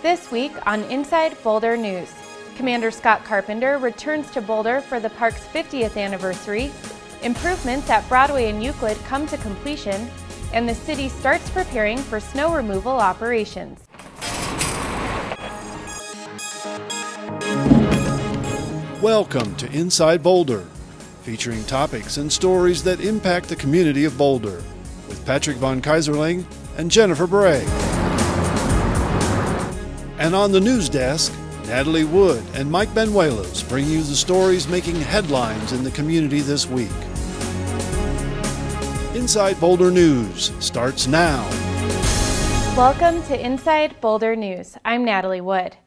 This week on Inside Boulder News, Commander Scott Carpenter returns to Boulder for the park's 50th anniversary, improvements at Broadway and Euclid come to completion, and the city starts preparing for snow removal operations. Welcome to Inside Boulder, featuring topics and stories that impact the community of Boulder, with Patrick Von Kaiserling and Jennifer Bray. And on the news desk, Natalie Wood and Mike Benuelos bring you the stories making headlines in the community this week. Inside Boulder News starts now. Welcome to Inside Boulder News. I'm Natalie Wood.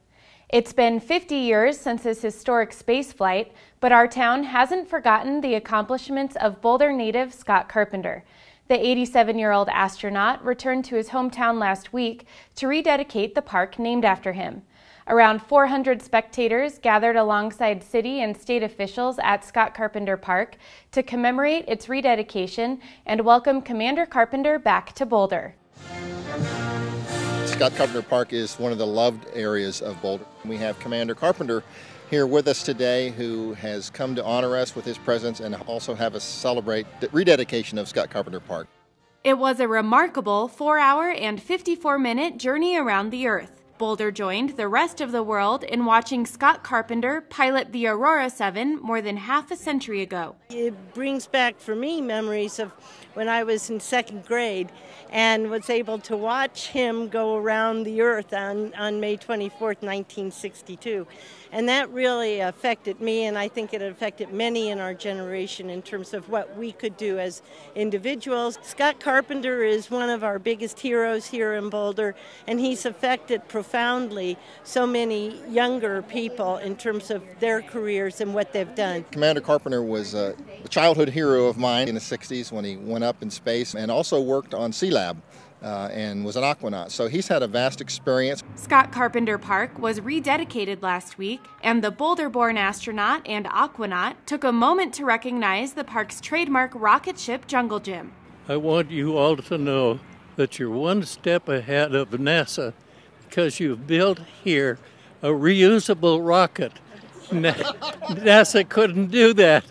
It's been 50 years since this historic space flight, but our town hasn't forgotten the accomplishments of Boulder native Scott Carpenter. The 87-year-old astronaut returned to his hometown last week to rededicate the park named after him. Around 400 spectators gathered alongside city and state officials at Scott Carpenter Park to commemorate its rededication and welcome Commander Carpenter back to Boulder. Scott Carpenter Park is one of the loved areas of Boulder. We have Commander Carpenter here with us today, who has come to honor us with his presence and also have us celebrate the rededication of Scott Carpenter Park. It was a remarkable 4-hour and 54-minute journey around the Earth. Boulder joined the rest of the world in watching Scott Carpenter pilot the Aurora 7 more than half a century ago. It brings back for me memories of when I was in second grade and was able to watch him go around the Earth on May 24th, 1962. And that really affected me, and I think it affected many in our generation in terms of what we could do as individuals. Scott Carpenter is one of our biggest heroes here in Boulder, and he's affected profoundly so many younger people in terms of their careers and what they've done. Commander Carpenter was a childhood hero of mine in the 60s when he went up in space, and also worked on Sea Lab. And was an aquanaut, so he's had a vast experience. Scott Carpenter Park was rededicated last week, and the Boulder-born astronaut and aquanaut took a moment to recognize the park's trademark rocket ship jungle gym. I want you all to know that you're one step ahead of NASA because you've built here a reusable rocket. NASA couldn't do that.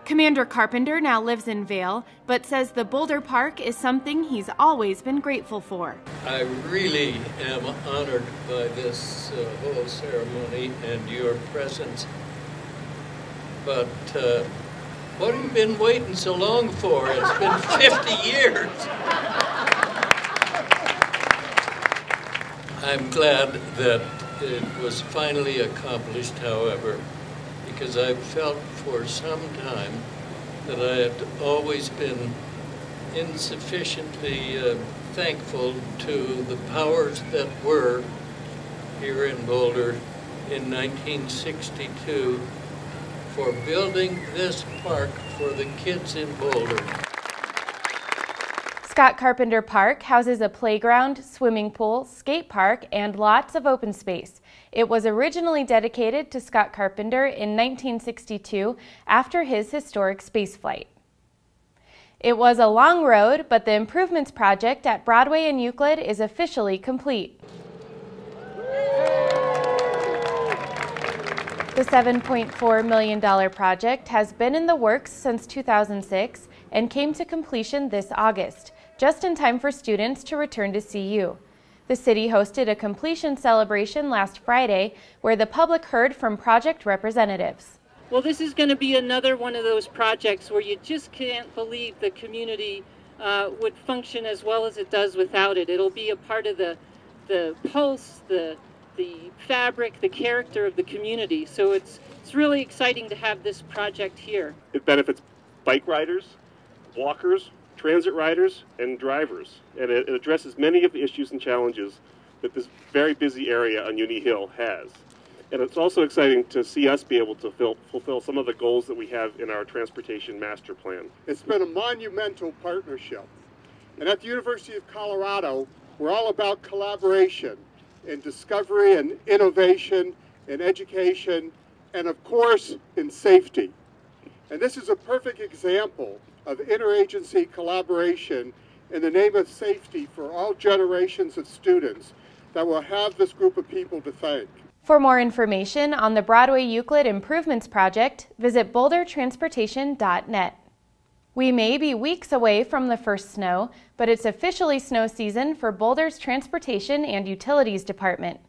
Commander Carpenter now lives in Vail, but says the Boulder Park is something he's always been grateful for. I really am honored by this whole ceremony and your presence. But what have you been waiting so long for? It's been 50 years. I'm glad that it was finally accomplished, however, because I've felt for some time that I had always been insufficiently thankful to the powers that were here in Boulder in 1962 for building this park for the kids in Boulder. Scott Carpenter Park houses a playground, swimming pool, skate park, and lots of open space. It was originally dedicated to Scott Carpenter in 1962 after his historic spaceflight. It was a long road, but the improvements project at Broadway and Euclid is officially complete. The $7.4 million project has been in the works since 2006 and came to completion this August, just in time for students to return to CU. The city hosted a completion celebration last Friday where the public heard from project representatives. Well, this is going to be another one of those projects where you just can't believe the community would function as well as it does without it. It'll be a part of the pulse, the fabric, the character of the community. So it's really exciting to have this project here. It benefits bike riders, walkers, transit riders, and drivers, and it addresses many of the issues and challenges that this very busy area on Uni Hill has. And it's also exciting to see us be able to fulfill some of the goals that we have in our transportation master plan. It's been a monumental partnership. And at the University of Colorado, we're all about collaboration and discovery and innovation and education and, of course, in safety. And this is a perfect example of interagency collaboration in the name of safety for all generations of students that will have this group of people to thank. For more information on the Broadway-Euclid Improvements Project, visit bouldertransportation.net. We may be weeks away from the first snow, but it's officially snow season for Boulder's Transportation and Utilities Department.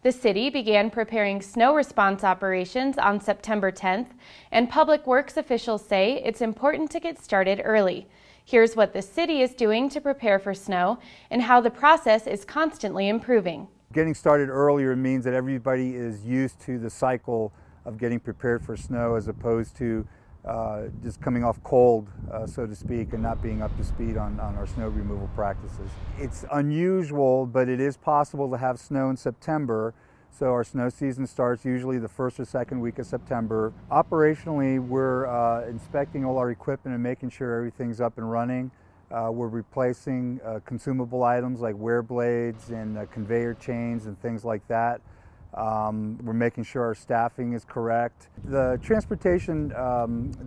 The city began preparing snow response operations on September 10th, and Public Works officials say it's important to get started early. Here's what the city is doing to prepare for snow and how the process is constantly improving. Getting started earlier means that everybody is used to the cycle of getting prepared for snow as opposed to just coming off cold, so to speak, and not being up to speed on our snow removal practices. It's unusual, but it is possible to have snow in September. So our snow season starts usually the first or second week of September. Operationally, we're inspecting all our equipment and making sure everything's up and running. We're replacing consumable items like wear blades and conveyor chains and things like that. We're making sure our staffing is correct. The Transportation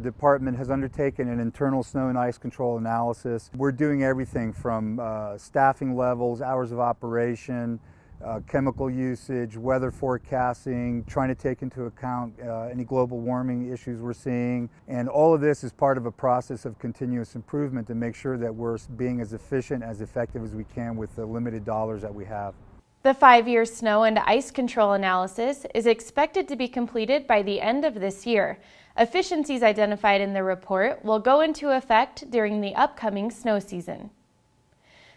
Department has undertaken an internal snow and ice control analysis. We're doing everything from staffing levels, hours of operation, chemical usage, weather forecasting, trying to take into account any global warming issues we're seeing. And all of this is part of a process of continuous improvement to make sure that we're being as efficient, as effective as we can with the limited dollars that we have. The 5-year snow and ice control analysis is expected to be completed by the end of this year. Efficiencies identified in the report will go into effect during the upcoming snow season.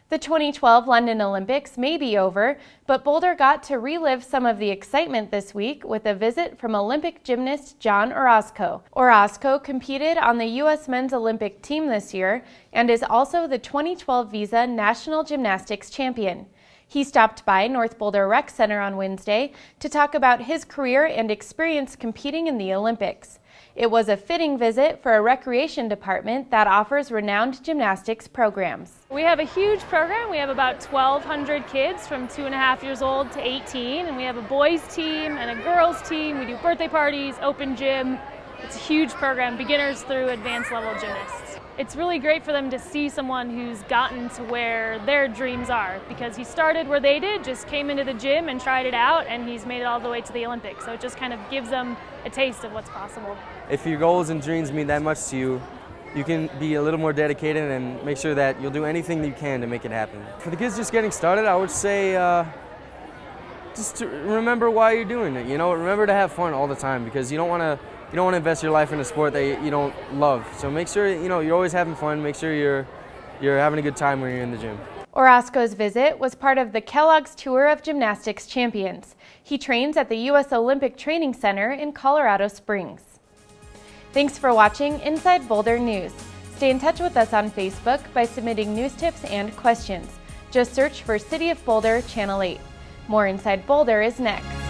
The 2012 London Olympics may be over, but Boulder got to relive some of the excitement this week with a visit from Olympic gymnast John Orozco. Orozco competed on the U.S. men's Olympic team this year and is also the 2012 Visa National Gymnastics champion. He stopped by North Boulder Rec Center on Wednesday to talk about his career and experience competing in the Olympics. It was a fitting visit for a recreation department that offers renowned gymnastics programs. We have a huge program. We have about 1,200 kids from 2.5 years old to 18, and we have a boys team and a girls team. We do birthday parties, open gym. It's a huge program, beginners through advanced level gymnasts. It's really great for them to see someone who's gotten to where their dreams are, because he started where they did, just came into the gym and tried it out, and he's made it all the way to the Olympics. So it just kind of gives them a taste of what's possible. If your goals and dreams mean that much to you, you can be a little more dedicated and make sure that you'll do anything you can to make it happen. For the kids just getting started, I would say just to remember why you're doing it. You know, remember to have fun all the time, because you don't want to invest your life in a sport that you don't love. So make sure you're always having fun. Make sure you're having a good time when you're in the gym. Orozco's visit was part of the Kellogg's Tour of Gymnastics Champions. He trains at the U.S. Olympic Training Center in Colorado Springs. Thanks for watching Inside Boulder News. Stay in touch with us on Facebook by submitting news tips and questions. Just search for City of Boulder Channel 8. More Inside Boulder is next.